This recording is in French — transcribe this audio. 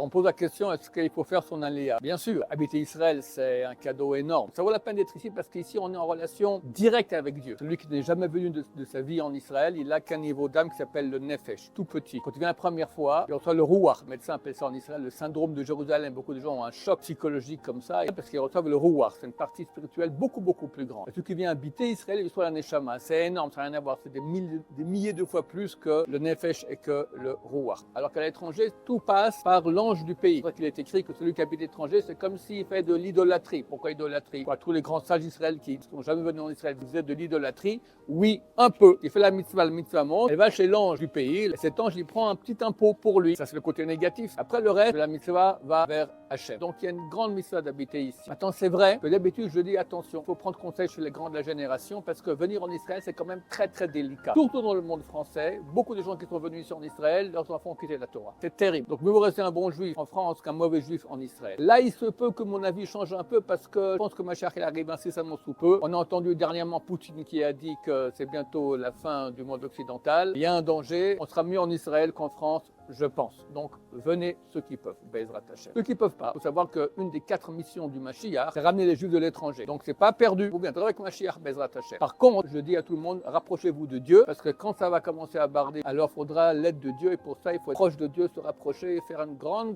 On pose la question, est-ce qu'il faut faire son aléa? Bien sûr, habiter Israël, c'est un cadeau énorme. Ça vaut la peine d'être ici parce qu'ici, on est en relation directe avec Dieu. Celui qui n'est jamais venu de sa vie en Israël, il n'a qu'un niveau d'âme qui s'appelle le Nefesh, tout petit. Quand il vient la première fois, il reçoit le Ruach. Le médecin appelle ça en Israël le syndrome de Jérusalem. Beaucoup de gens ont un choc psychologique comme ça parce qu'ils reçoivent le Ruach. C'est une partie spirituelle beaucoup plus grande. Et celui qui vient habiter Israël, il reçoit la Neshama. C'est énorme, ça n'a rien à voir. C'est des milliers de fois plus que le Nefesh et que le Ruach. Alors qu'à l'étranger, tout passe par l'ange du pays. C'est pour ça qu'il est écrit que celui qui habite l'étranger, c'est comme s'il fait de l'idolâtrie. Pourquoi idolâtrie? Tous les grands sages d'Israël qui ne sont jamais venus en Israël faisaient de l'idolâtrie? Oui, un peu. Il fait la mitzvah, le mitzvah monte, elle va chez l'ange du pays, et cet ange, il prend un petit impôt pour lui. Ça, c'est le côté négatif. Après, le reste de la mitzvah va vers Hachem. Donc, il y a une grande mitzvah d'habiter ici. Maintenant, c'est vrai que d'habitude, je dis attention, il faut prendre conseil chez les grands de la génération, parce que venir en Israël, c'est quand même très délicat. Surtout dans le monde français, beaucoup de gens qui sont venus ici en Israël, leurs enfants ont quitté la Torah. C'est terrible. Donc, mieux vaut rester un bon juif en France qu'un mauvais juif en Israël. Là, il se peut que mon avis change un peu, parce que je pense que Mashiach, il arrive incessamment sous peu. On a entendu dernièrement Poutine qui a dit que c'est bientôt la fin du monde occidental. Il y a un danger. On sera mieux en Israël qu'en France, je pense. Donc, venez ceux qui peuvent. Bezrat Hashem. Ceux qui ne peuvent pas, il faut savoir qu'une des 4 missions du Mashiach, c'est ramener les Juifs de l'étranger. Donc, c'est pas perdu. Vous viendrez avec Mashiach, Bezrat Hashem. Par contre, je dis à tout le monde, rapprochez-vous de Dieu, parce que quand ça va commencer à barder, alors il faudra l'aide de Dieu, et pour ça, il faut être proche de Dieu, se rapprocher et faire une grande